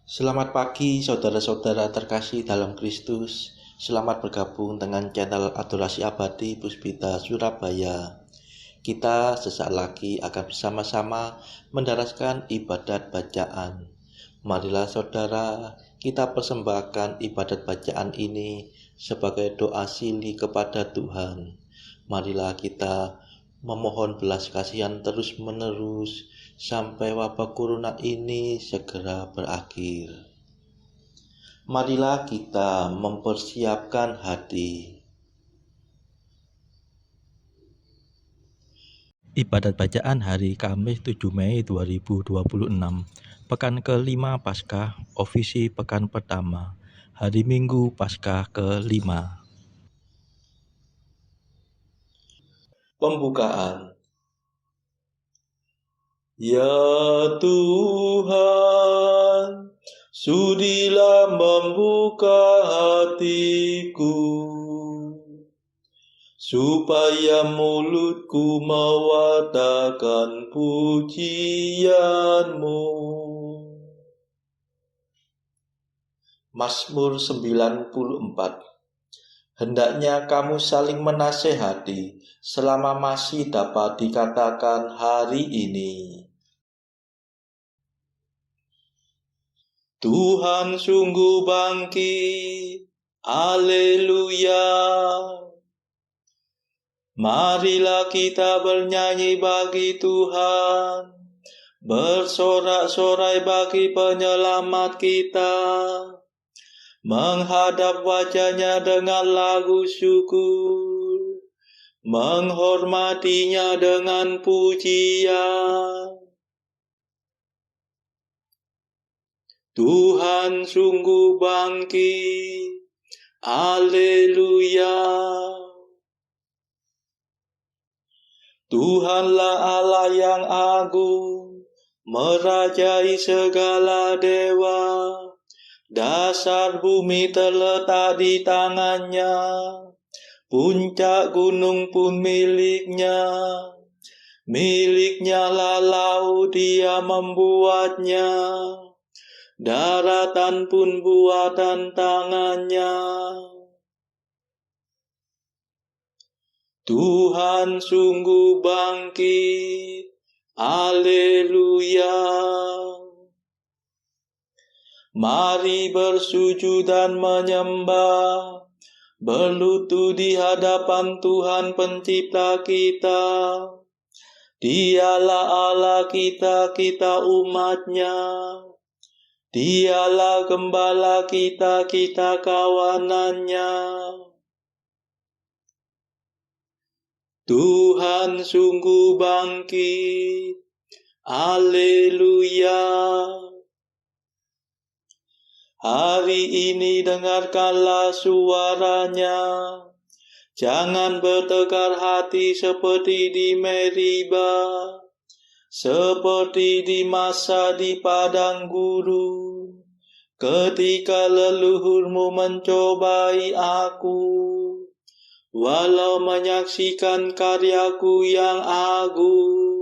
Selamat pagi saudara-saudara terkasih dalam Kristus. Selamat bergabung dengan channel Adorasi Abadi Puspita Surabaya. Kita sesaat lagi akan bersama-sama mendaraskan ibadat bacaan. Marilah saudara, kita persembahkan ibadat bacaan ini sebagai doa silih kepada Tuhan. Marilah kita memohon belas kasihan terus-menerus sampai wabah corona ini segera berakhir. Marilah kita mempersiapkan hati. Ibadat bacaan hari Kamis 7 Mei 2026, Pekan ke-5 Paskah, Ofisi Pekan Pertama, Hari Minggu Paskah ke-5. Pembukaan. Ya Tuhan, sudilah membuka hatiku, supaya mulutku mewartakan pujian-Mu. Mazmur 94. Hendaknya kamu saling menasehati selama masih dapat dikatakan hari ini. Tuhan sungguh bangkit, haleluya. Marilah kita bernyanyi bagi Tuhan, bersorak-sorai bagi penyelamat kita, menghadap wajah-Nya dengan lagu syukur, menghormatinya dengan pujian. Tuhan sungguh bangkit, haleluya. Tuhanlah Allah yang agung, merajai segala dewa. Dasar bumi terletak di tangan-Nya, puncak gunung pun milik-Nya. Milik-Nya lah laut, Dia membuatnya. Daratan pun buatan tangan-Nya. Tuhan sungguh bangkit, haleluya. Mari bersujud dan menyembah, berlutut di hadapan Tuhan Pencipta kita. Dialah Allah kita, kita umat-Nya. Dialah gembala kita, kita kawanan-Nya. Tuhan sungguh bangkit, haleluya. Hari ini dengarkanlah suara-Nya. Jangan bertegar hati seperti di Meriba, seperti di masa di padang gurun, ketika leluhurmu mencobai aku, walau menyaksikan karyaku yang agung.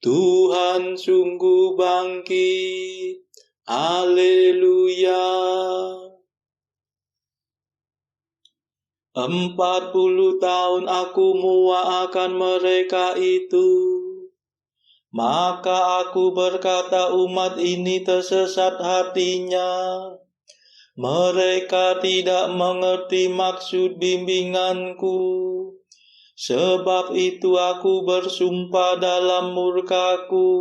Tuhan sungguh bangkit, haleluya. 40 tahun aku muak akan mereka itu. Maka aku berkata, umat ini tersesat hatinya. Mereka tidak mengerti maksud bimbinganku. Sebab itu aku bersumpah dalam murkaku,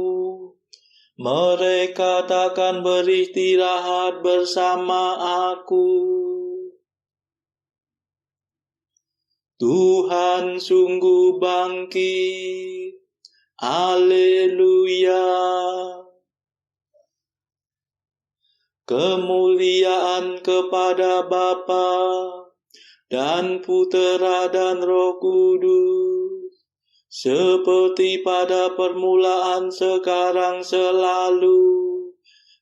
mereka takkan beristirahat bersama aku. Tuhan sungguh bangkit, haleluya. Kemuliaan kepada Bapa dan Putera dan Roh Kudus, seperti pada permulaan, sekarang, selalu,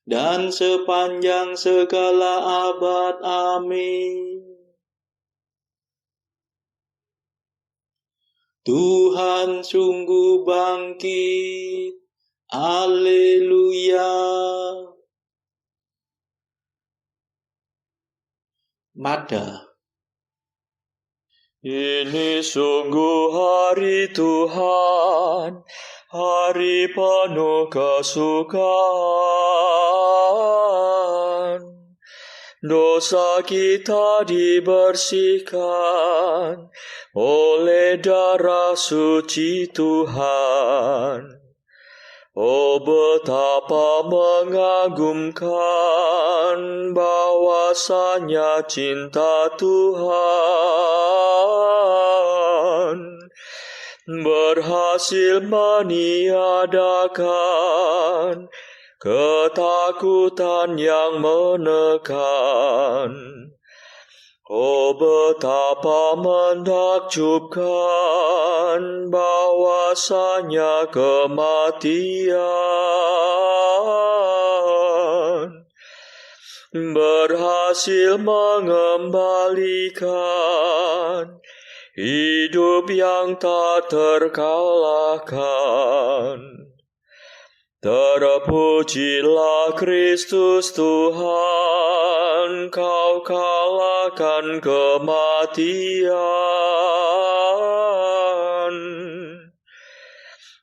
dan sepanjang segala abad. Amin. Tuhan sungguh bangkit, Haleluya. Mada. Ini sungguh hari Tuhan, hari penuh kesukaan. Dosa kita dibersihkan oleh darah suci Tuhan. Oh, betapa mengagumkan bahwasanya cinta Tuhan berhasil meniadakan ketakutan yang menekan. Oh, betapa menakjubkan bahwasanya kematian berhasil mengembalikan hidup yang tak terkalahkan. Terpujilah Kristus Tuhan, Kau kalahkan kematian.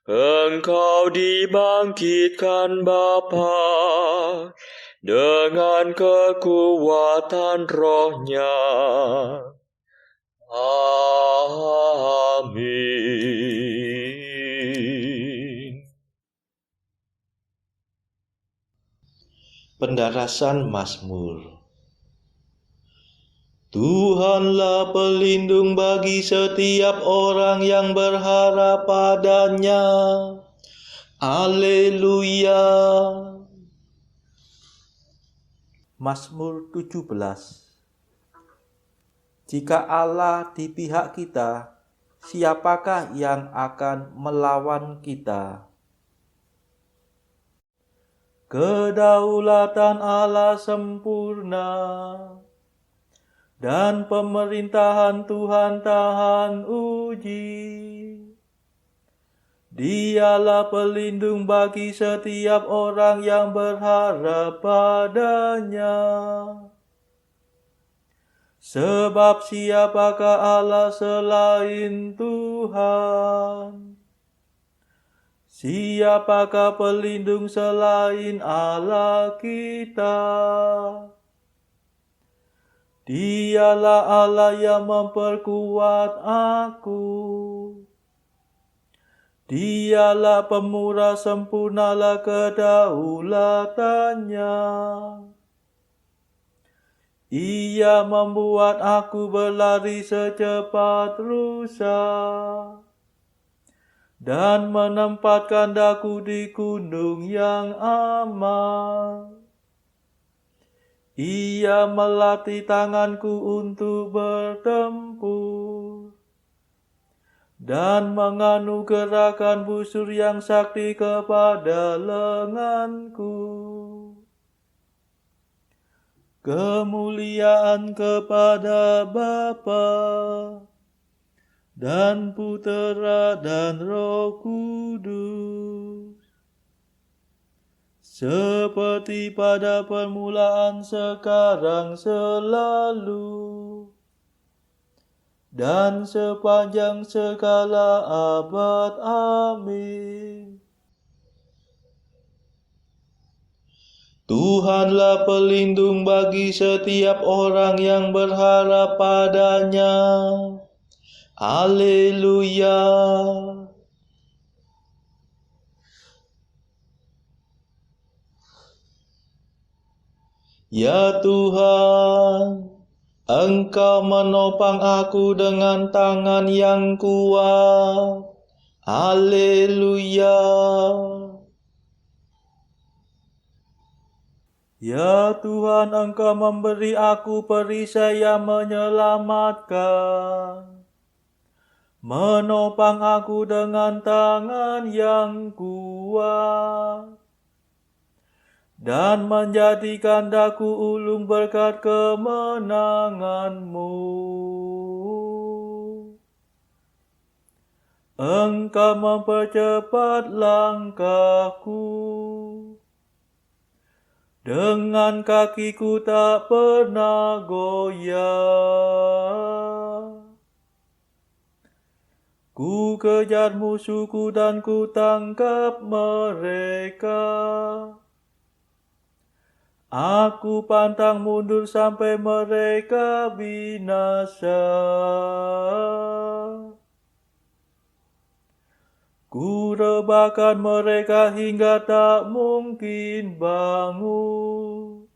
Engkau dibangkitkan Bapa dengan kekuatan Roh-Nya. Amin. Pendarasan Mazmur. Tuhanlah pelindung bagi setiap orang yang berharap padanya. Haleluya. Mazmur 17. Jika Allah di pihak kita, siapakah yang akan melawan kita? Kedaulatan Allah sempurna, dan pemerintahan Tuhan tahan uji. Dialah pelindung bagi setiap orang yang berharap padanya. Sebab siapakah Allah selain Tuhan? Siapakah pelindung selain Allah kita? Dialah Allah yang memperkuat aku. Dialah pemurah, sempurnalah kedaulatannya. Ia membuat aku berlari secepat rusa, dan menempatkan daku di gunung yang aman. Ia melatih tanganku untuk bertempur, dan menganugerahkan busur yang sakti kepada lenganku. Kemuliaan kepada Bapa dan Putera dan Roh Kudus, seperti pada permulaan, sekarang, selalu, dan sepanjang segala abad. Amin. Tuhanlah pelindung bagi setiap orang yang berharap padanya. Haleluya. Ya Tuhan, Engkau menopang aku dengan tangan yang kuat. Haleluya. Ya Tuhan, Engkau memberi aku perisai yang menyelamatkan. Menopang aku dengan tangan yang kuat, dan menjadikan daku ulung berkat kemenangan-Mu. Engkau mempercepat langkahku, dengan kakiku tak pernah goyah. Ku kejar musuhku dan ku tangkap mereka. Aku pantang mundur sampai mereka binasa. Ku rebahkan mereka hingga tak mungkin bangun.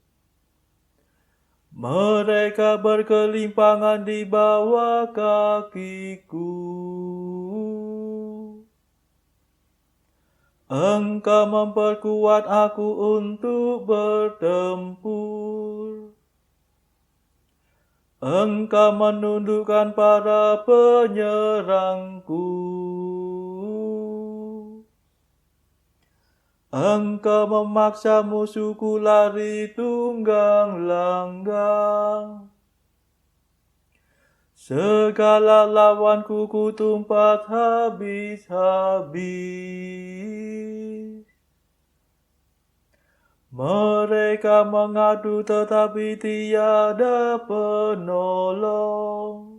Mereka berkelimpangan di bawah kakiku. Engkau memperkuat aku untuk bertempur. Engkau menundukkan para penyerangku. Engkau memaksa musuhku lari tunggang langgang. Segala lawanku ku tumpat habis-habis. Mereka mengadu tetapi tiada penolong.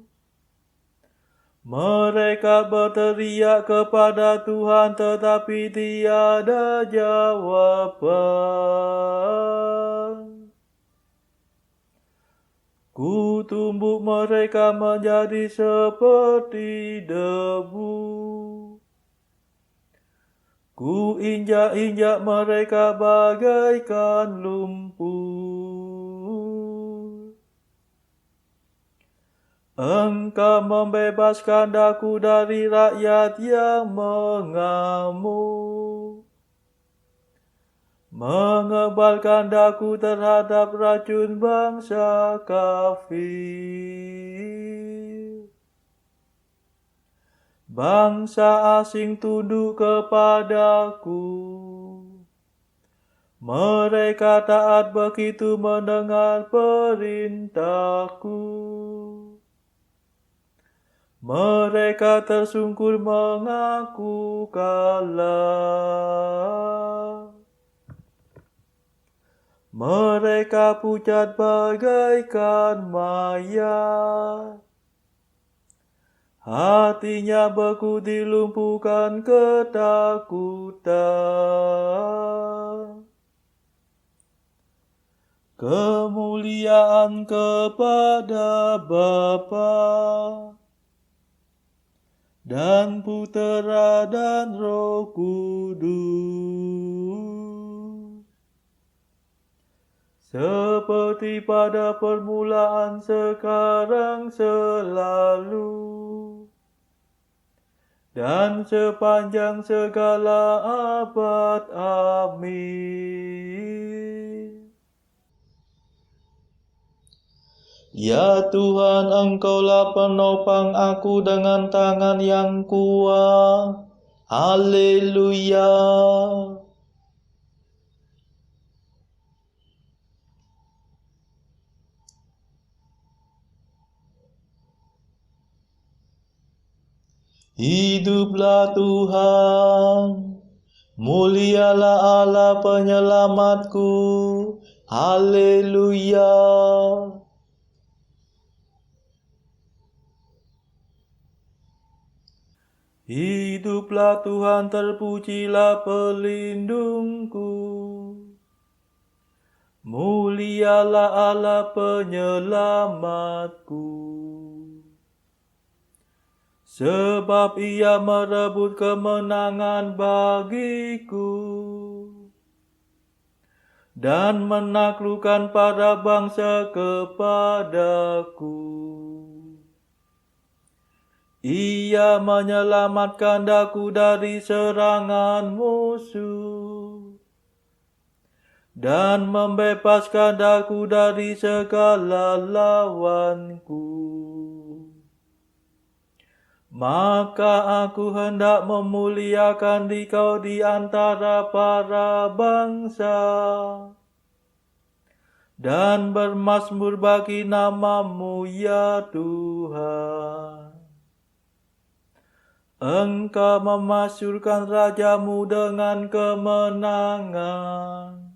Mereka berteriak kepada Tuhan tetapi tiada jawaban. Ku tumbuk mereka menjadi seperti debu. Ku injak-injak mereka bagaikan lumpur. Engkau membebaskan daku dari rakyat yang mengamuk. Mengebalkan daku terhadap racun bangsa kafir. Bangsa asing tunduk kepadaku. Mereka taat begitu mendengar perintahku. Mereka tersungkur mengaku kalah. Mereka pucat bagaikan mayat. Hatinya beku dilumpuhkan ketakutan. Kemuliaan kepada Bapa dan Putera dan Roh Kudus, seperti pada permulaan, sekarang, selalu, dan sepanjang segala abad. Amin. Ya Tuhan, Engkaulah penopang aku dengan tangan yang kuat. Haleluya. Hiduplah Tuhan, mulialah Allah penyelamatku. Haleluya. Hiduplah Tuhan, terpujilah pelindungku. Mulialah Allah penyelamatku. Sebab Ia merebut kemenangan bagiku dan menaklukkan para bangsa kepadaku. Ia menyelamatkan daku dari serangan musuh dan membebaskan daku dari segala lawanku. Maka aku hendak memuliakan Dikau di antara para bangsa dan bermazmur bagi nama-Mu, ya Tuhan. Engkau memasyurkan rajamu dengan kemenangan.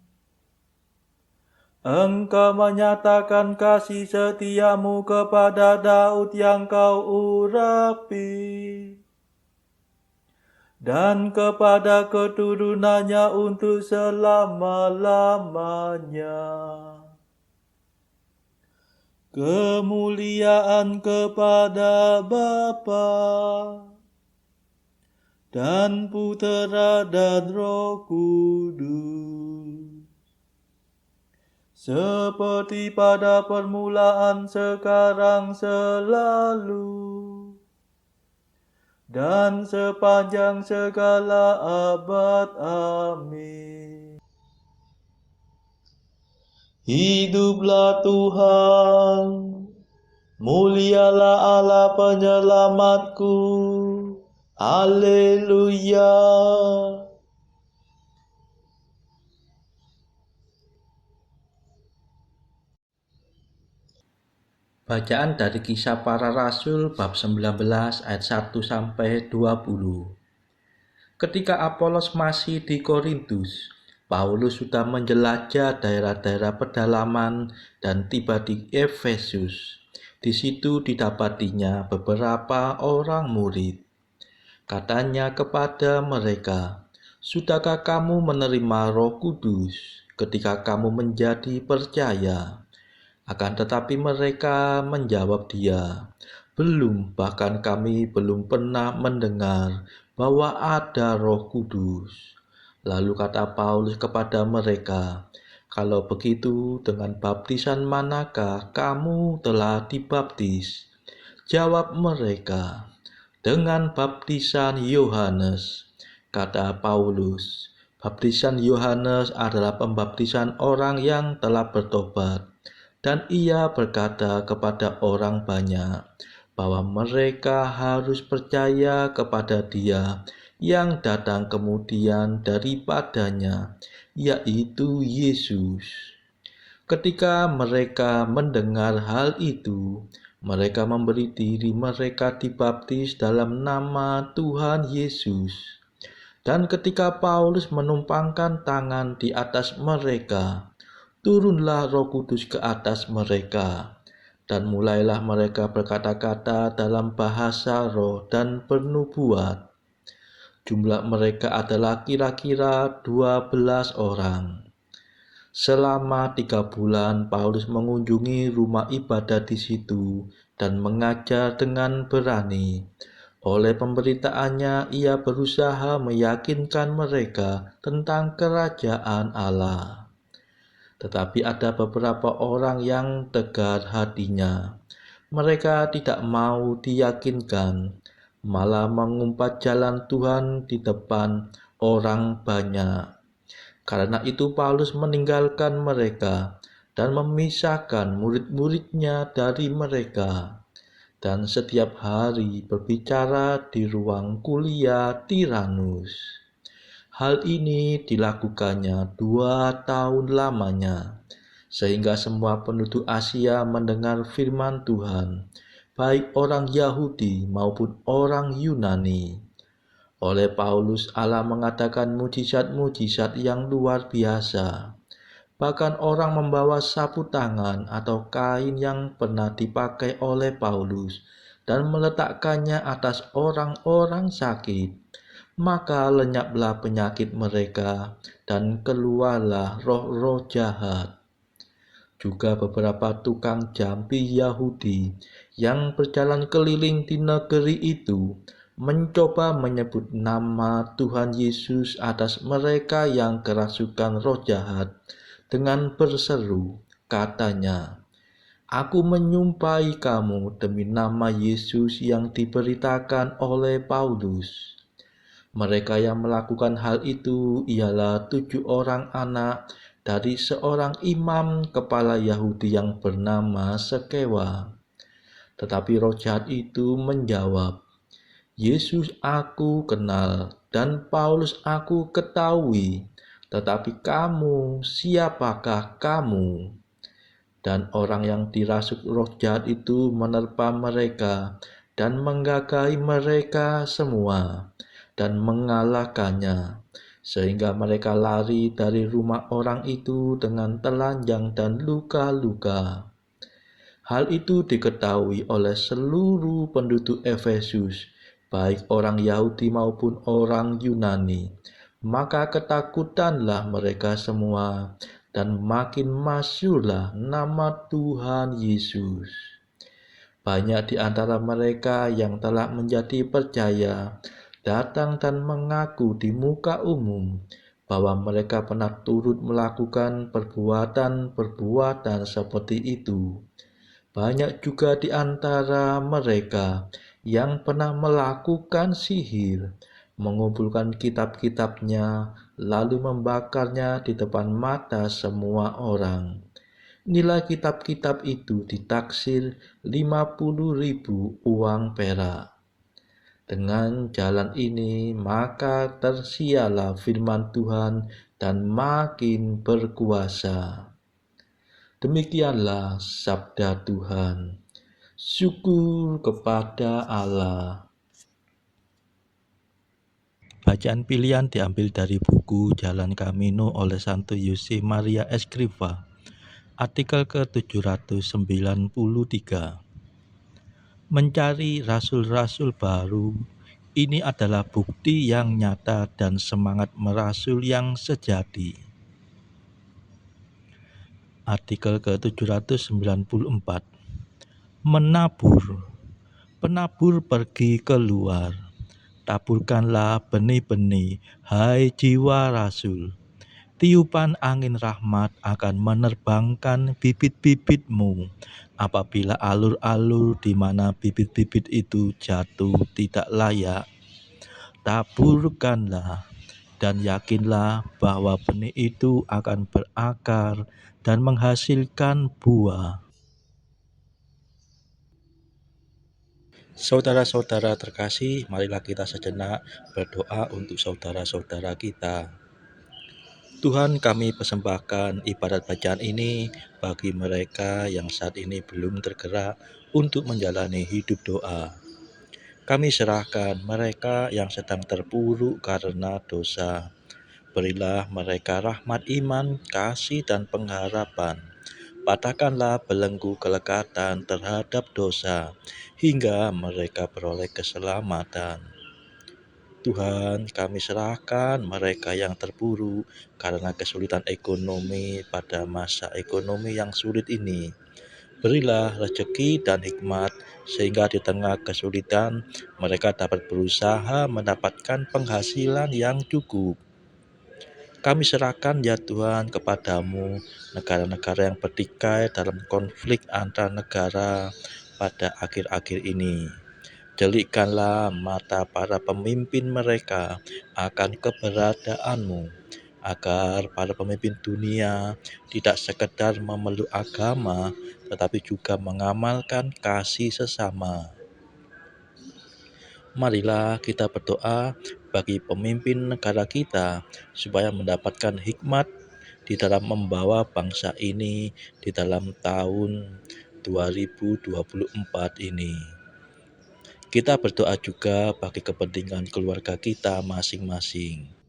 Engkau menyatakan kasih setiamu kepada Daud yang kau urapi, dan kepada keturunannya untuk selama-lamanya. Kemuliaan kepada Bapa dan Putera dan Roh Kudus, seperti pada permulaan, sekarang, selalu, dan sepanjang segala abad. Amin. Hiduplah Tuhan, mulialah Allah penyelamatku. Haleluya. Bacaan dari Kisah Para Rasul bab 19 ayat 1 sampai 20. Ketika Apolos masih di Korintus, Paulus sudah menjelajah daerah-daerah pedalaman dan tiba di Efesus. Di situ didapatinya beberapa orang murid. Katanya kepada mereka, "Sudahkah kamu menerima Roh Kudus ketika kamu menjadi percaya?" Akan tetapi mereka menjawab dia, "Belum, bahkan kami belum pernah mendengar bahwa ada Roh Kudus." Lalu kata Paulus kepada mereka, "Kalau begitu, dengan baptisan manakah kamu telah dibaptis?" Jawab mereka, "Dengan baptisan Yohanes." Kata Paulus, "Baptisan Yohanes adalah pembaptisan orang yang telah bertobat." Dan ia berkata kepada orang banyak bahwa mereka harus percaya kepada Dia yang datang kemudian daripadanya, yaitu Yesus. Ketika mereka mendengar hal itu, mereka memberi diri mereka dibaptis dalam nama Tuhan Yesus. Dan ketika Paulus menumpangkan tangan di atas mereka, turunlah Roh Kudus ke atas mereka, dan mulailah mereka berkata-kata dalam bahasa roh dan bernubuat. Jumlah mereka adalah kira-kira 12 orang. Selama 3 bulan Paulus mengunjungi rumah ibadat di situ dan mengajar dengan berani. Oleh pemberitaannya ia berusaha meyakinkan mereka tentang kerajaan Allah. Tetapi ada beberapa orang yang tegar hatinya. Mereka tidak mau diyakinkan, malah mengumpat jalan Tuhan di depan orang banyak. Karena itu Paulus meninggalkan mereka dan memisahkan murid-muridnya dari mereka, dan setiap hari berbicara di ruang kuliah Tiranus. Hal ini dilakukannya 2 tahun lamanya, sehingga semua penduduk Asia mendengar firman Tuhan, baik orang Yahudi maupun orang Yunani. Oleh Paulus, Allah mengadakan mujizat-mujizat yang luar biasa. Bahkan orang membawa sapu tangan atau kain yang pernah dipakai oleh Paulus dan meletakkannya atas orang-orang sakit. Maka lenyaplah penyakit mereka dan keluarlah roh-roh jahat. Juga beberapa tukang jampi Yahudi yang berjalan keliling di negeri itu mencoba menyebut nama Tuhan Yesus atas mereka yang kerasukan roh jahat dengan berseru, katanya, "Aku menyumpahi kamu demi nama Yesus yang diberitakan oleh Paulus." Mereka yang melakukan hal itu ialah 7 orang anak dari seorang imam kepala Yahudi yang bernama Skewa. Tetapi roh jahat itu menjawab, "Yesus aku kenal dan Paulus aku ketahui, tetapi kamu, siapakah kamu?" Dan orang yang dirasuk roh jahat itu menerpa mereka dan menggagahi mereka semua dan mengalahkannya, sehingga mereka lari dari rumah orang itu dengan telanjang dan luka-luka. Hal itu diketahui oleh seluruh penduduk Efesus, baik orang Yahudi maupun orang Yunani. Maka ketakutanlah mereka semua, dan makin masyhurlah nama Tuhan Yesus. Banyak di antara mereka yang telah menjadi percaya datang dan mengaku di muka umum bahwa mereka pernah turut melakukan perbuatan-perbuatan seperti itu. Banyak juga di antara mereka yang pernah melakukan sihir, mengumpulkan kitab-kitabnya, lalu membakarnya di depan mata semua orang. Nilai kitab-kitab itu ditaksir 50.000 uang perak. Dengan jalan ini, maka tersialah firman Tuhan dan makin berkuasa. Demikianlah sabda Tuhan. Syukur kepada Allah. Bacaan pilihan diambil dari buku Jalan Camino oleh Santo Jose Maria Escrivá, artikel ke-793. Mencari rasul-rasul baru, ini adalah bukti yang nyata dan semangat merasul yang sejati. Artikel ke-794. Menabur. Penabur pergi keluar. Taburkanlah benih-benih, hai jiwa rasul. Tiupan angin rahmat akan menerbangkan bibit-bibitmu. Apabila alur-alur di mana bibit-bibit itu jatuh tidak layak, taburkanlah dan yakinlah bahwa benih itu akan berakar dan menghasilkan buah. Saudara-saudara terkasih, marilah kita sejenak berdoa untuk saudara-saudara kita. Tuhan, kami persembahkan ibadat bacaan ini bagi mereka yang saat ini belum tergerak untuk menjalani hidup doa. Kami serahkan mereka yang sedang terpuruk karena dosa. Berilah mereka rahmat iman, kasih, dan pengharapan. Patahkanlah belenggu kelekatan terhadap dosa, hingga mereka beroleh keselamatan. Tuhan, kami serahkan mereka yang terpuruk karena kesulitan ekonomi pada masa ekonomi yang sulit ini. Berilah rezeki dan hikmat, sehingga di tengah kesulitan mereka dapat berusaha mendapatkan penghasilan yang cukup. Kami serahkan ya Tuhan kepadamu negara-negara yang bertikai dalam konflik antar negara pada akhir-akhir ini. Delikkanlah mata para pemimpin mereka akan keberadaanmu, agar para pemimpin dunia tidak sekedar memeluk agama, tetapi juga mengamalkan kasih sesama. Marilah kita berdoa bagi pemimpin negara kita, supaya mendapatkan hikmat di dalam membawa bangsa ini di dalam tahun 2024 ini. Kita berdoa juga bagi kepentingan keluarga kita masing-masing.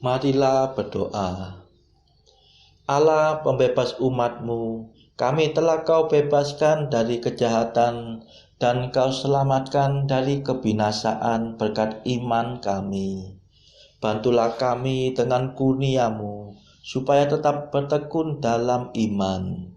Marilah berdoa. Allah pembebas umat-Mu, kami telah Kau bebaskan dari kejahatan dan Kau selamatkan dari kebinasaan berkat iman kami. Bantulah kami dengan kurnia-Mu, supaya tetap bertekun dalam iman.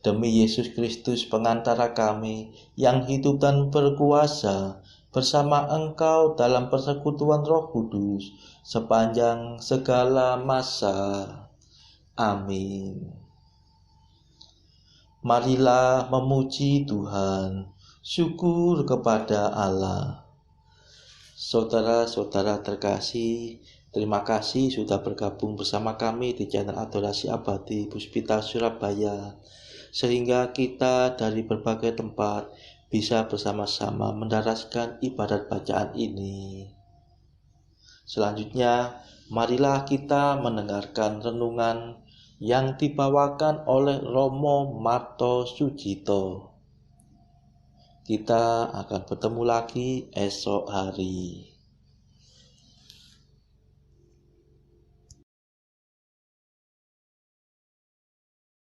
Demi Yesus Kristus pengantara kami, yang hidup dan berkuasa bersama Engkau dalam persekutuan Roh Kudus, sepanjang segala masa. Amin. Marilah memuji Tuhan, syukur kepada Allah. Saudara-saudara terkasih, terima kasih sudah bergabung bersama kami di channel Adorasi Abadi Puspita Surabaya, sehingga kita dari berbagai tempat bisa bersama-sama mendaraskan ibadat bacaan ini. Selanjutnya, marilah kita mendengarkan renungan yang dibawakan oleh Romo Marto Sujito. Kita akan bertemu lagi esok hari.